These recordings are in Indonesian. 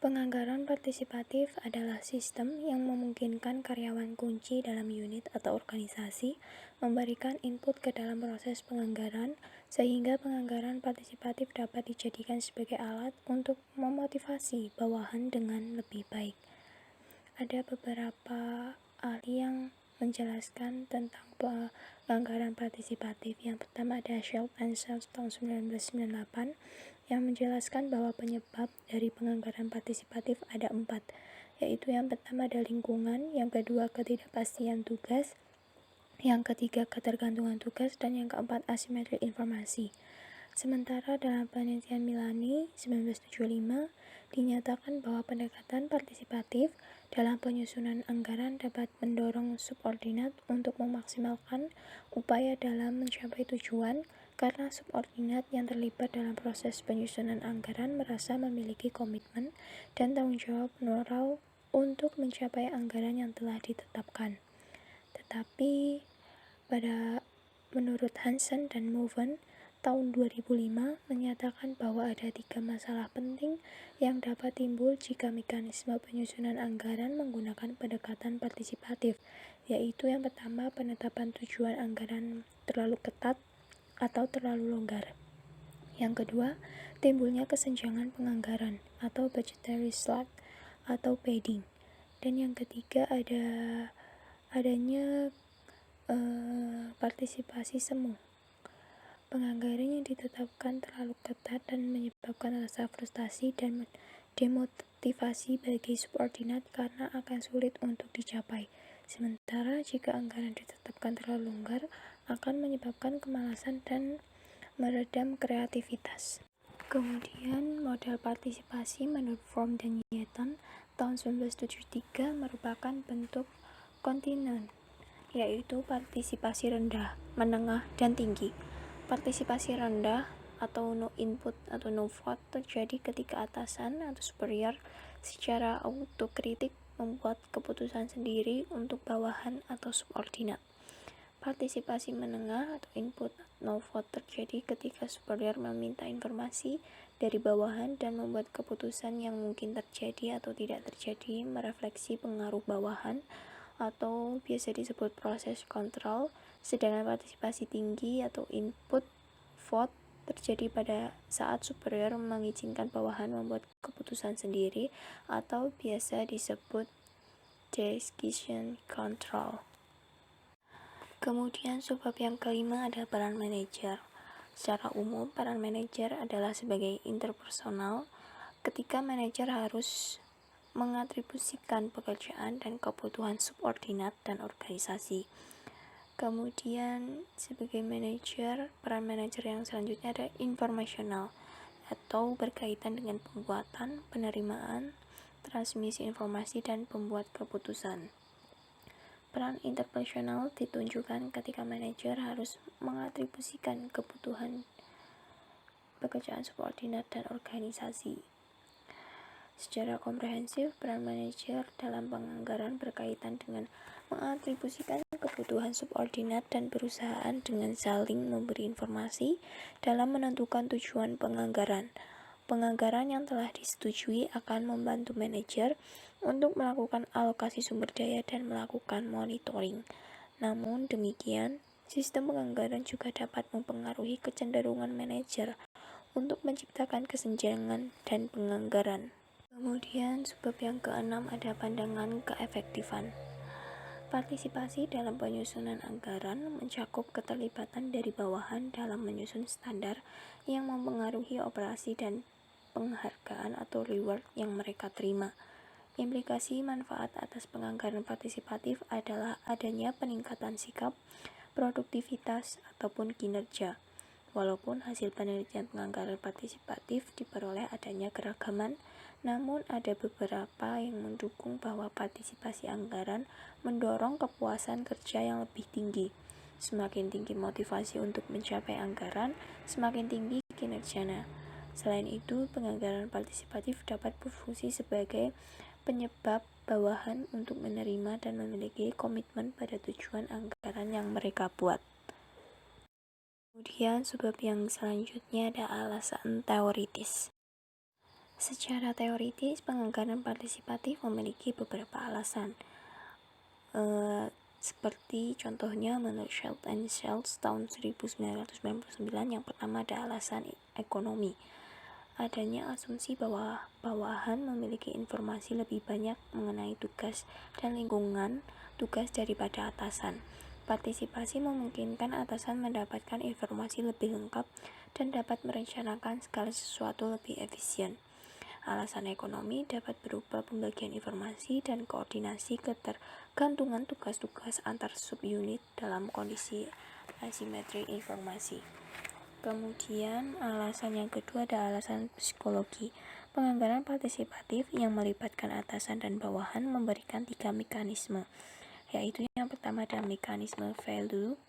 Penganggaran partisipatif adalah sistem yang memungkinkan karyawan kunci dalam unit atau organisasi memberikan input ke dalam proses penganggaran, sehingga penganggaran partisipatif dapat dijadikan sebagai alat untuk memotivasi bawahan dengan lebih baik. Ada beberapa ahli yang menjelaskan tentang penganggaran partisipatif. Yang pertama ada Schultz and Sells tahun 1998 yang menjelaskan bahwa penyebab dari penganggaran partisipatif ada 4, yaitu yang pertama ada lingkungan, yang kedua ketidakpastian tugas, yang ketiga ketergantungan tugas, dan yang keempat asimetri informasi. Sementara dalam penelitian Milani 1975 dinyatakan bahwa pendekatan partisipatif dalam penyusunan anggaran dapat mendorong subordinat untuk memaksimalkan upaya dalam mencapai tujuan, karena subordinat yang terlibat dalam proses penyusunan anggaran merasa memiliki komitmen dan tanggung jawab moral untuk mencapai anggaran yang telah ditetapkan. Tetapi menurut Hansen dan Moven tahun 2005 menyatakan bahwa ada 3 masalah penting yang dapat timbul jika mekanisme penyusunan anggaran menggunakan pendekatan partisipatif, yaitu yang pertama penetapan tujuan anggaran terlalu ketat atau terlalu longgar. Yang kedua, timbulnya kesenjangan penganggaran atau budgetary slack atau padding. Dan yang ketiga adanya partisipasi semu. Penganggaran yang ditetapkan terlalu ketat dan menyebabkan rasa frustasi dan demotivasi bagi subordinat karena akan sulit untuk dicapai. Sementara jika anggaran ditetapkan terlalu longgar, akan menyebabkan kemalasan dan meredam kreativitas. Kemudian model partisipasi menurut Fromm dan Newton tahun 1973 merupakan bentuk kontinen, yaitu partisipasi rendah, menengah, dan tinggi. Partisipasi rendah atau no input atau no vote terjadi ketika atasan atau superior secara autokritik membuat keputusan sendiri untuk bawahan atau subordinat. Partisipasi menengah atau input no vote terjadi ketika superior meminta informasi dari bawahan dan membuat keputusan yang mungkin terjadi atau tidak terjadi merefleksi pengaruh bawahan atau biasa disebut proses kontrol. Sedangkan partisipasi tinggi atau input vote terjadi pada saat superior mengizinkan bawahan membuat keputusan sendiri atau biasa disebut decision control. Kemudian subbab yang kelima ada peran manajer. Secara umum, peran manajer adalah sebagai interpersonal ketika manajer harus mengatribusikan pekerjaan dan kebutuhan subordinat dan organisasi. Kemudian sebagai manajer, peran manajer yang selanjutnya ada informasional atau berkaitan dengan pembuatan, penerimaan, transmisi informasi, dan pembuat keputusan. Peran interpersonal ditunjukkan ketika manajer harus mengatribusikan kebutuhan pekerjaan subordinat dan organisasi. Secara komprehensif, peran manajer dalam penganggaran berkaitan dengan mengatribusikan kebutuhan subordinat dan perusahaan dengan saling memberi informasi dalam menentukan tujuan penganggaran. Penganggaran yang telah disetujui akan membantu manajer untuk melakukan alokasi sumber daya dan melakukan monitoring. Namun demikian, sistem penganggaran juga dapat mempengaruhi kecenderungan manajer untuk menciptakan kesenjangan dan penganggaran. Kemudian sebab yang keenam ada pandangan keefektifan. Partisipasi dalam penyusunan anggaran mencakup keterlibatan dari bawahan dalam menyusun standar yang mempengaruhi operasi dan penghargaan atau reward yang mereka terima. Implikasi manfaat atas penganggaran partisipatif adalah adanya peningkatan sikap, produktivitas, ataupun kinerja. Walaupun hasil penelitian penganggaran partisipatif diperoleh adanya keragaman, namun ada beberapa yang mendukung bahwa partisipasi anggaran mendorong kepuasan kerja yang lebih tinggi. Semakin tinggi motivasi untuk mencapai anggaran, semakin tinggi kinerjanya. Selain itu, penganggaran partisipatif dapat berfungsi sebagai penyebab bawahan untuk menerima dan memiliki komitmen pada tujuan anggaran yang mereka buat. Kemudian sebab yang selanjutnya ada alasan teoritis. Secara teoritis, penganggaran partisipatif memiliki beberapa alasan. Seperti contohnya menurut Schultz and Schultz tahun 1999, yang pertama ada alasan ekonomi. Adanya asumsi bahwa bawahan memiliki informasi lebih banyak mengenai tugas dan lingkungan tugas daripada atasan. Partisipasi memungkinkan atasan mendapatkan informasi lebih lengkap dan dapat merencanakan segala sesuatu lebih efisien. Alasan ekonomi dapat berupa pembagian informasi dan koordinasi ketergantungan tugas-tugas antar subunit dalam kondisi asimetri informasi. Kemudian alasan yang kedua ada alasan psikologi. Penganggaran partisipatif yang melibatkan atasan dan bawahan memberikan 3 mekanisme, yaitu yang pertama ada mekanisme value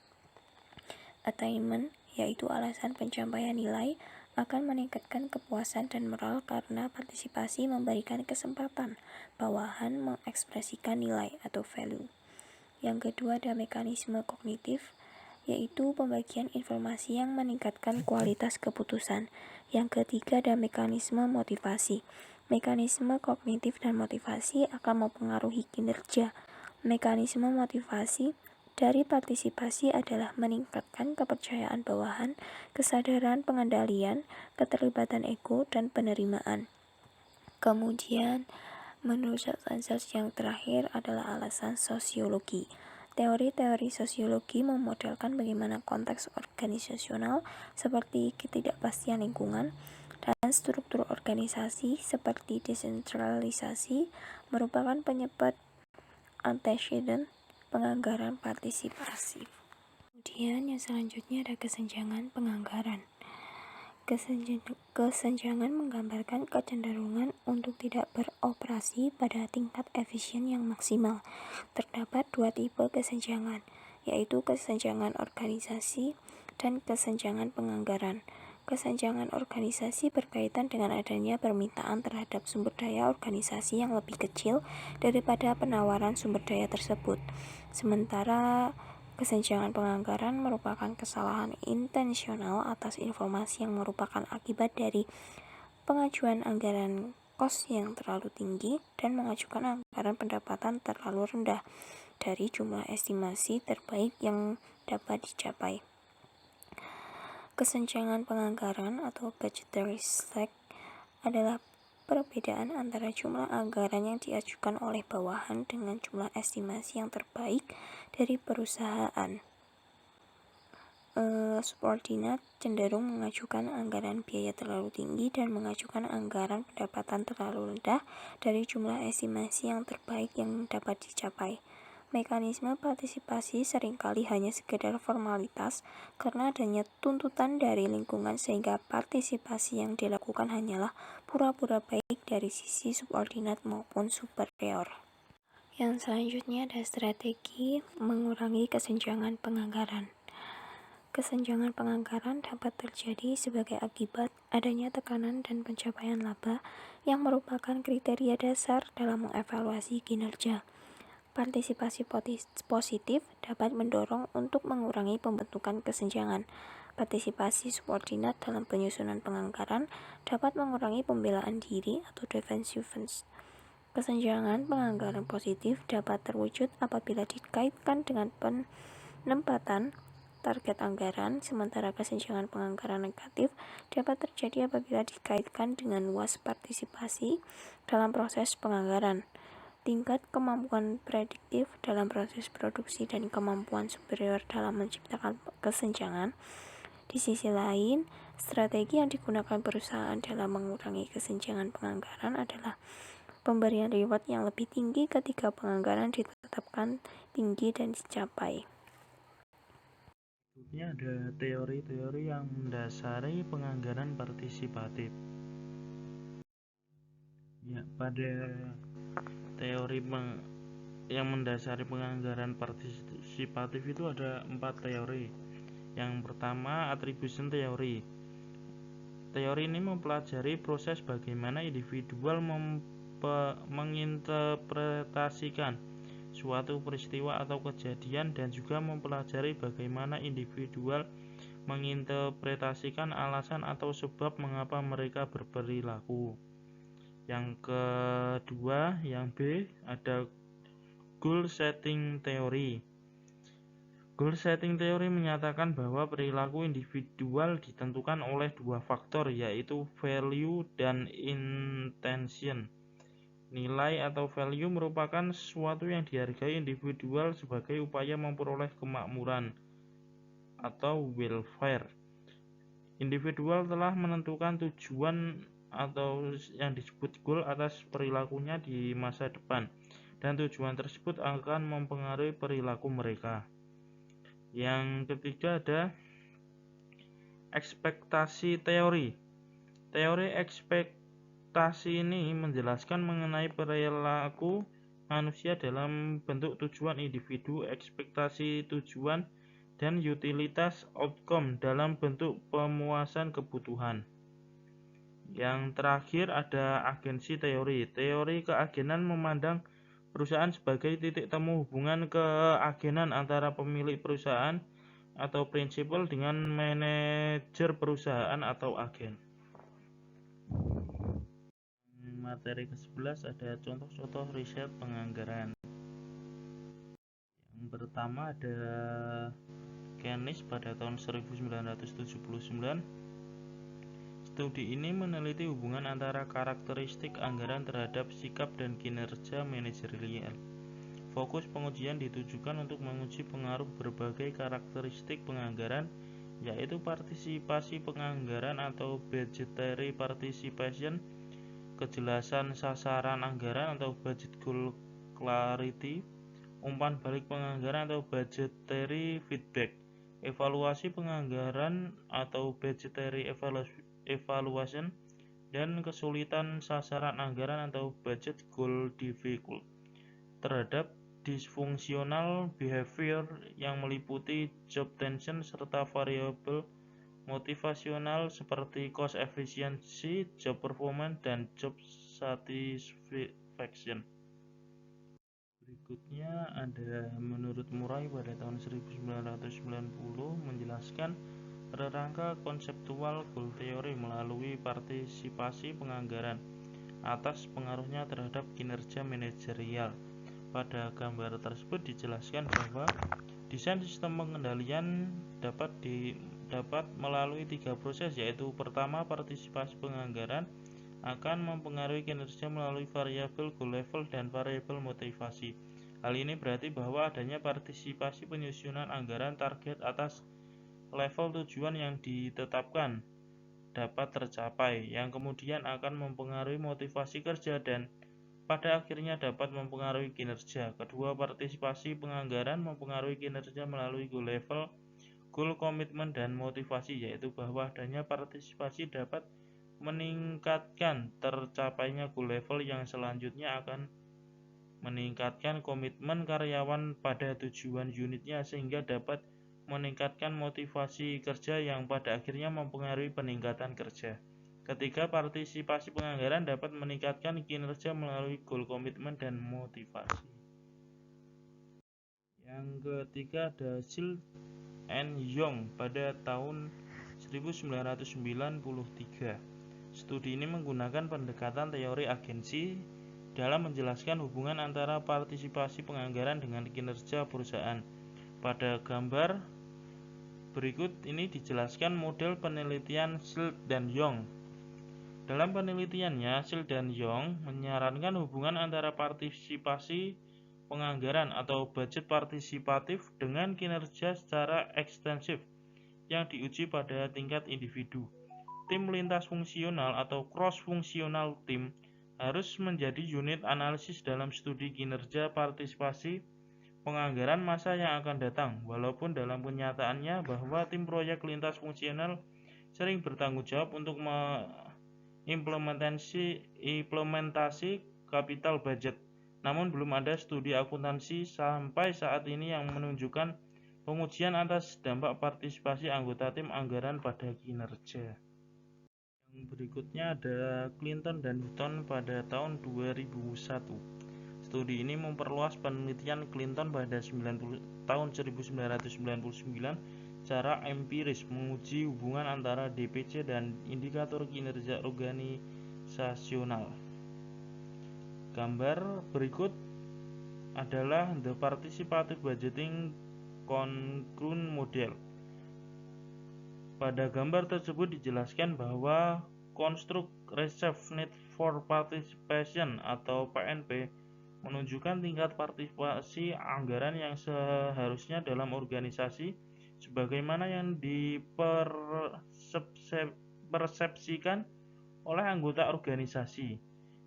attainment, yaitu alasan pencapaian nilai akan meningkatkan kepuasan dan moral karena partisipasi memberikan kesempatan bawahan mengekspresikan nilai atau value. Yang kedua ada mekanisme kognitif, yaitu pembagian informasi yang meningkatkan kualitas keputusan. Yang ketiga ada mekanisme motivasi. Mekanisme kognitif dan motivasi akan mempengaruhi kinerja. Mekanisme motivasi dari partisipasi adalah meningkatkan kepercayaan bawahan, kesadaran pengendalian, keterlibatan ego, dan penerimaan. Kemudian, menurut Schultz yang terakhir adalah alasan sosiologi. Teori-teori sosiologi memodelkan bagaimana konteks organisasional seperti ketidakpastian lingkungan dan struktur organisasi seperti desentralisasi merupakan penyebab antecedent penganggaran partisipasi. Kemudian yang selanjutnya ada kesenjangan penganggaran. Kesenjangan menggambarkan kecenderungan untuk tidak beroperasi pada tingkat efisien yang maksimal. Terdapat 2 tipe kesenjangan, yaitu kesenjangan organisasi dan kesenjangan penganggaran. Kesenjangan organisasi berkaitan dengan adanya permintaan terhadap sumber daya organisasi yang lebih kecil daripada penawaran sumber daya tersebut. Sementara kesenjangan penganggaran merupakan kesalahan intensional atas informasi yang merupakan akibat dari pengajuan anggaran kos yang terlalu tinggi dan mengajukan anggaran pendapatan terlalu rendah dari jumlah estimasi terbaik yang dapat dicapai. Kesenjangan penganggaran atau budgetary slack adalah perbedaan antara jumlah anggaran yang diajukan oleh bawahan dengan jumlah estimasi yang terbaik dari perusahaan. Subordinat cenderung mengajukan anggaran biaya terlalu tinggi dan mengajukan anggaran pendapatan terlalu rendah dari jumlah estimasi yang terbaik yang dapat dicapai. Mekanisme partisipasi seringkali hanya sekedar formalitas karena adanya tuntutan dari lingkungan sehingga partisipasi yang dilakukan hanyalah pura-pura baik dari sisi subordinat maupun superior. Yang selanjutnya ada strategi mengurangi kesenjangan penganggaran. Kesenjangan penganggaran dapat terjadi sebagai akibat adanya tekanan dan pencapaian laba yang merupakan kriteria dasar dalam mengevaluasi kinerja. Partisipasi positif dapat mendorong untuk mengurangi pembentukan kesenjangan. Partisipasi subordinat dalam penyusunan penganggaran dapat mengurangi pembelaan diri atau defensiveness. Kesenjangan penganggaran positif dapat terwujud apabila dikaitkan dengan penempatan target anggaran, sementara kesenjangan penganggaran negatif dapat terjadi apabila dikaitkan dengan luas partisipasi dalam proses penganggaran. Tingkat kemampuan prediktif dalam proses produksi dan kemampuan superior dalam menciptakan kesenjangan. Di sisi lain, strategi yang digunakan perusahaan dalam mengurangi kesenjangan penganggaran adalah pemberian reward yang lebih tinggi ketika penganggaran ditetapkan tinggi dan dicapai. Berikutnya ada teori-teori yang mendasari penganggaran partisipatif. Ya, pada teori yang mendasari penganggaran partisipatif itu ada 4 teori. Yang pertama, attribution theory. Teori ini mempelajari proses bagaimana individual menginterpretasikan suatu peristiwa atau kejadian dan juga mempelajari bagaimana individual menginterpretasikan alasan atau sebab mengapa mereka berperilaku. Yang kedua, yang B, ada goal setting theory. Goal setting theory menyatakan bahwa perilaku individual ditentukan oleh dua faktor, yaitu value dan intention. Nilai atau value merupakan sesuatu yang dihargai individual sebagai upaya memperoleh kemakmuran atau welfare. Individual telah menentukan tujuan atau yang disebut goal atas perilakunya di masa depan, dan tujuan tersebut akan mempengaruhi perilaku mereka. Yang ketiga ada ekspektasi teori. Teori ekspektasi ini menjelaskan mengenai perilaku manusia dalam bentuk tujuan individu, ekspektasi tujuan, dan utilitas outcome dalam bentuk pemuasan kebutuhan. Yang terakhir ada agensi teori. Teori keagenan memandang perusahaan sebagai titik temu hubungan keagenan antara pemilik perusahaan atau prinsipal dengan manajer perusahaan atau agen. Materi ke-11 ada contoh-contoh riset penganggaran. Yang pertama ada Keynes pada tahun 1979. Studi ini meneliti hubungan antara karakteristik anggaran terhadap sikap dan kinerja manajerial. Fokus pengujian ditujukan untuk menguji pengaruh berbagai karakteristik penganggaran, yaitu partisipasi penganggaran atau budgetary participation, kejelasan sasaran anggaran atau budget goal clarity, umpan balik penganggaran atau budgetary feedback, evaluasi penganggaran atau budgetary evaluation, dan kesulitan sasaran anggaran atau budget goal difficult terhadap disfungsional behavior yang meliputi job tension serta variabel motivasional seperti cost efficiency, job performance, dan job satisfaction. Berikutnya ada menurut Murray pada tahun 1990 menjelaskan rangka konseptual goal theory melalui partisipasi penganggaran atas pengaruhnya terhadap kinerja manajerial. Pada gambar tersebut dijelaskan bahwa desain sistem pengendalian dapat melalui 3 proses, yaitu pertama, partisipasi penganggaran akan mempengaruhi kinerja melalui variabel goal level dan variabel motivasi. Hal ini berarti bahwa adanya partisipasi penyusunan anggaran target atas level tujuan yang ditetapkan dapat tercapai, yang kemudian akan mempengaruhi motivasi kerja dan pada akhirnya dapat mempengaruhi kinerja. Kedua, partisipasi penganggaran mempengaruhi kinerja melalui goal level, goal komitmen, dan motivasi, yaitu bahwa adanya partisipasi dapat meningkatkan tercapainya goal level yang selanjutnya akan meningkatkan komitmen karyawan pada tujuan unitnya sehingga dapat meningkatkan motivasi kerja yang pada akhirnya mempengaruhi peningkatan kerja. Ketiga, partisipasi penganggaran dapat meningkatkan kinerja melalui goal komitmen dan motivasi. Yang ketiga ada Shield and Young pada tahun 1993. Studi ini menggunakan pendekatan teori agensi dalam menjelaskan hubungan antara partisipasi penganggaran dengan kinerja perusahaan. Pada gambar berikut ini dijelaskan model penelitian Shield dan Young. Dalam penelitiannya, Shield dan Young menyarankan hubungan antara partisipasi penganggaran atau budget partisipatif dengan kinerja secara ekstensif yang diuji pada tingkat individu. Tim lintas fungsional atau cross-functional team harus menjadi unit analisis dalam studi kinerja partisipasi penganggaran masa yang akan datang, walaupun dalam kenyataannya bahwa tim proyek lintas fungsional sering bertanggung jawab untuk implementasi capital budget. Namun belum ada studi akuntansi sampai saat ini yang menunjukkan pengujian atas dampak partisipasi anggota tim anggaran pada kinerja. Yang berikutnya ada Clinton dan Hutton pada tahun 2001. Studi ini memperluas penelitian Clinton pada tahun 1999 secara empiris menguji hubungan antara DPC dan indikator kinerja organisasional. Gambar berikut adalah the participative budgeting concrete model. Pada gambar tersebut dijelaskan bahwa konstruk Reserve Need for Participation atau PNP menunjukkan tingkat partisipasi anggaran yang seharusnya dalam organisasi sebagaimana yang dipersepsikan oleh anggota organisasi.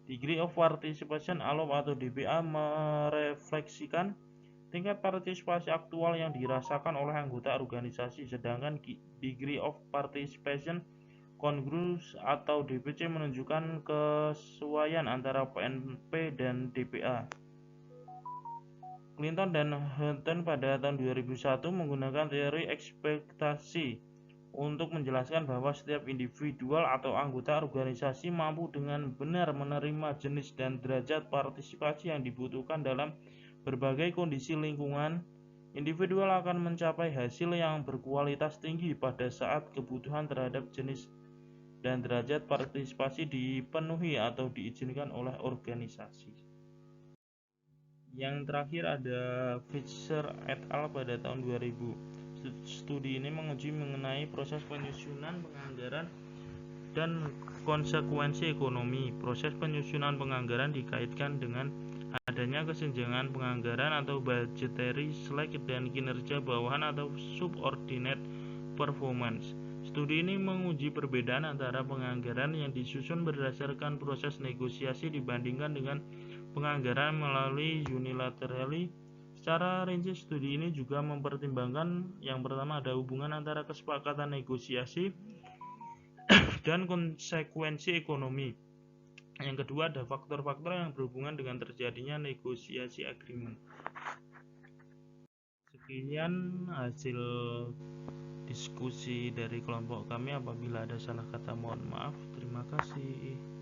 Degree of Participation Allow atau DPA merefleksikan tingkat partisipasi aktual yang dirasakan oleh anggota organisasi, sedangkan Degree of Participation Congruence atau DPC menunjukkan kesesuaian antara PNP dan DPA. Clinton dan Hutton pada tahun 2001 menggunakan teori ekspektasi untuk menjelaskan bahwa setiap individual atau anggota organisasi mampu dengan benar menerima jenis dan derajat partisipasi yang dibutuhkan dalam berbagai kondisi lingkungan. Individual akan mencapai hasil yang berkualitas tinggi pada saat kebutuhan terhadap jenis dan derajat partisipasi dipenuhi atau diizinkan oleh organisasi. Yang terakhir ada Fisher et al. Pada tahun 2000. Studi ini menguji mengenai proses penyusunan penganggaran dan konsekuensi ekonomi. Proses penyusunan penganggaran dikaitkan dengan adanya kesenjangan penganggaran atau budgetary slack dan kinerja bawahan atau subordinate performance. Studi ini menguji perbedaan antara penganggaran yang disusun berdasarkan proses negosiasi dibandingkan dengan penganggaran melalui unilaterally. Secara rinci studi ini juga mempertimbangkan yang pertama ada hubungan antara kesepakatan negosiasi dan konsekuensi ekonomi. Yang kedua ada faktor-faktor yang berhubungan dengan terjadinya negosiasi agreement. Sekian hasil diskusi dari kelompok kami. Apabila ada salah kata mohon maaf. Terima kasih.